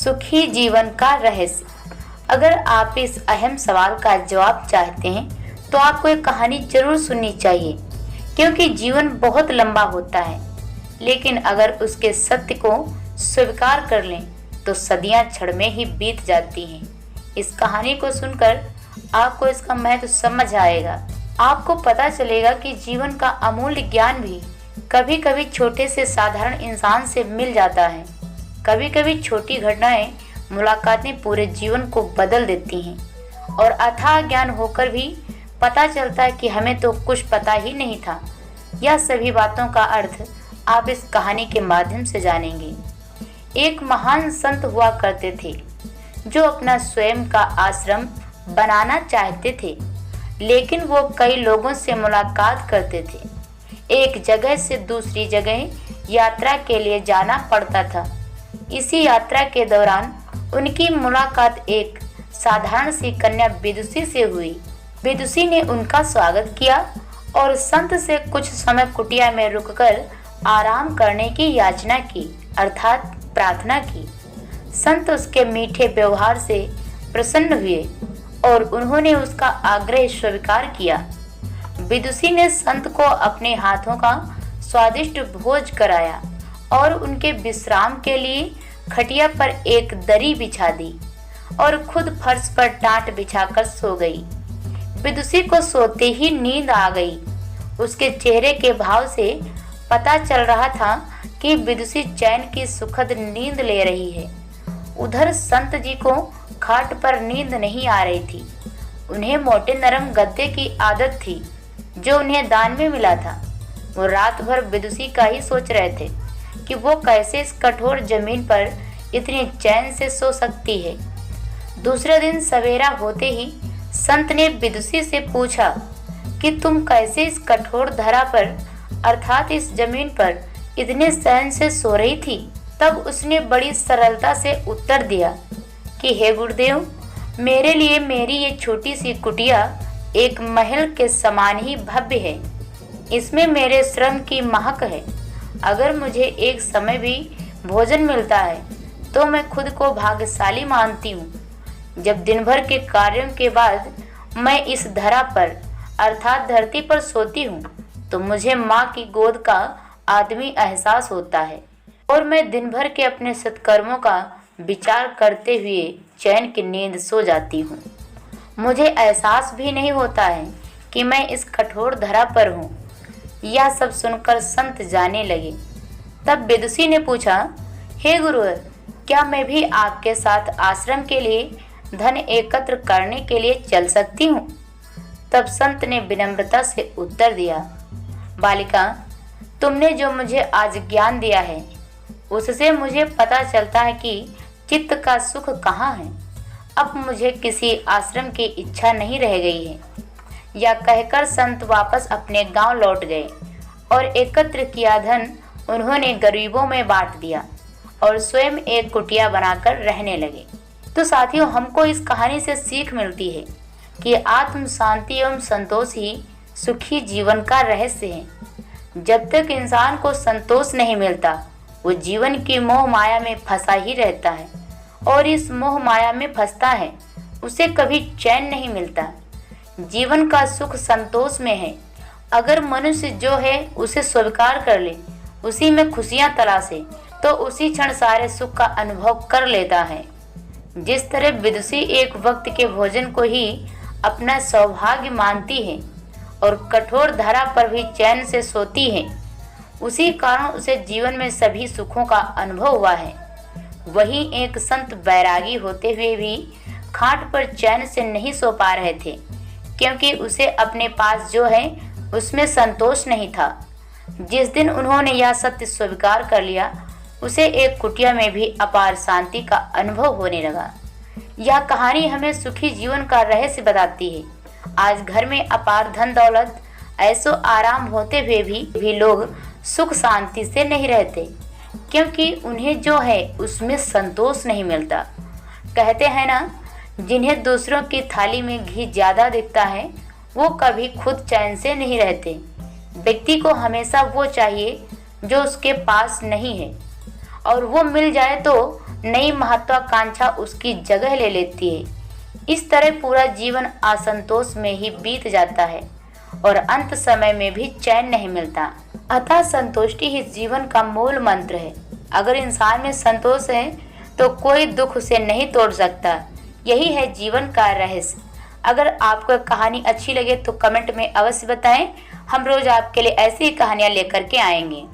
सुखी जीवन का रहस्य। अगर आप इस अहम सवाल का जवाब चाहते हैं तो आपको एक कहानी जरूर सुननी चाहिए, क्योंकि जीवन बहुत लंबा होता है, लेकिन अगर उसके सत्य को स्वीकार कर लें तो सदियां क्षण में ही बीत जाती हैं। इस कहानी को सुनकर आपको इसका महत्व समझ आएगा। आपको पता चलेगा कि जीवन का अमूल्य ज्ञान भी कभी कभी छोटे से साधारण इंसान से मिल जाता है। कभी कभी छोटी घटनाएं, मुलाकातें पूरे जीवन को बदल देती हैं और अथाह ज्ञान होकर भी पता चलता है कि हमें तो कुछ पता ही नहीं था। यह सभी बातों का अर्थ आप इस कहानी के माध्यम से जानेंगे। एक महान संत हुआ करते थे जो अपना स्वयं का आश्रम बनाना चाहते थे, लेकिन वो कई लोगों से मुलाकात करते थे। एक जगह से दूसरी जगह यात्रा के लिए जाना पड़ता था। इसी यात्रा के दौरान उनकी मुलाकात एक साधारण सी कन्या विदुषी से हुई। विदुषी ने उनका स्वागत किया और संत से कुछ समय कुटिया में रुककर आराम करने की याचना की, अर्थात प्रार्थना की। संत उसके मीठे व्यवहार से प्रसन्न हुए और उन्होंने उसका आग्रह स्वीकार किया। विदुषी ने संत को अपने हाथों का स्वादिष्ट भोज कराया और उनके विश्राम के लिए खटिया पर एक दरी बिछा दी और खुद फर्श पर टाट बिछाकर सो गई। विदुषी को सोते ही नींद आ गई। उसके चेहरे के भाव से पता चल रहा था कि विदुषी चैन की सुखद नींद ले रही है। उधर संत जी को खाट पर नींद नहीं आ रही थी। उन्हें मोटे नरम गद्दे की आदत थी जो उन्हें दान में मिला था। वो रात भर विदुषी का ही सोच रहे थे कि वो कैसे इस कठोर जमीन पर इतनी चैन से सो सकती है। दूसरे दिन सवेरा होते ही संत ने विदुषी से पूछा कि तुम कैसे इस कठोर धरा पर, अर्थात इस जमीन पर इतने चैन से सो रही थी। तब उसने बड़ी सरलता से उत्तर दिया कि हे गुरुदेव, मेरे लिए मेरी ये छोटी सी कुटिया एक महल के समान ही भव्य है। इसमें मेरे श्रम की महक है। अगर मुझे एक समय भी भोजन मिलता है तो मैं खुद को भाग्यशाली मानती हूँ। जब दिन भर के कार्यों के बाद मैं इस धरा पर, अर्थात धरती पर सोती हूँ तो मुझे माँ की गोद का आदमी एहसास होता है और मैं दिन भर के अपने सत्कर्मों का विचार करते हुए चैन की नींद सो जाती हूँ। मुझे एहसास भी नहीं होता है कि मैं इस कठोर धरा पर हूँ। यह सब सुनकर संत जाने लगे। तब विदुषी ने पूछा, हे गुरुवर, क्या मैं भी आपके साथ आश्रम के लिए धन एकत्र करने के लिए चल सकती हूँ? तब संत ने विनम्रता से उत्तर दिया, बालिका, तुमने जो मुझे आज ज्ञान दिया है उससे मुझे पता चलता है कि चित्त का सुख कहाँ है। अब मुझे किसी आश्रम की इच्छा नहीं रह गई है। यह कहकर संत वापस अपने गांव लौट गए और एकत्र किया धन उन्होंने गरीबों में बांट दिया और स्वयं एक कुटिया बनाकर रहने लगे। तो साथियों, हमको इस कहानी से सीख मिलती है कि आत्म शांति एवं संतोष ही सुखी जीवन का रहस्य है। जब तक इंसान को संतोष नहीं मिलता वो जीवन की मोह माया में फंसा ही रहता है और इस मोह माया में फंसता है उसे कभी चैन नहीं मिलता। जीवन का सुख संतोष में है। अगर मनुष्य जो है उसे स्वीकार कर ले, उसी में खुशियां तलाशे, तो उसी क्षण सारे सुख का अनुभव कर लेता है। जिस तरह विदुषी एक वक्त के भोजन को ही अपना सौभाग्य मानती है और कठोर धरा पर भी चैन से सोती है, उसी कारण उसे जीवन में सभी सुखों का अनुभव हुआ है। वहीं एक संत बैरागी होते हुए भी खाट पर चैन से नहीं सो पा रहे थे, क्योंकि उसे अपने पास जो है उसमें संतोष नहीं था। जिस दिन उन्होंने यह सत्य स्वीकार कर लिया, उसे एक कुटिया में भी अपार शांति का अनुभव होने लगा। यह कहानी हमें सुखी जीवन का रहस्य बताती है। आज घर में अपार धन दौलत, ऐसो आराम होते हुए भी लोग सुख शांति से नहीं रहते, क्योंकि उन्हें जो है उसमें संतोष नहीं मिलता। कहते हैं ना, जिन्हें दूसरों की थाली में घी ज्यादा दिखता है वो कभी खुद चैन से नहीं रहते। व्यक्ति को हमेशा वो चाहिए जो उसके पास नहीं है, और वो मिल जाए तो नई महत्वाकांक्षा उसकी जगह ले लेती है। इस तरह पूरा जीवन असंतोष में ही बीत जाता है और अंत समय में भी चैन नहीं मिलता। अतः संतुष्टि ही जीवन का मूल मंत्र है। अगर इंसान में संतोष है तो कोई दुख उसे नहीं तोड़ सकता। यही है जीवन का रहस्य। अगर आपको कहानी अच्छी लगे तो कमेंट में अवश्य बताएं। हम रोज आपके लिए ऐसी ही कहानियां लेकर के आएंगे।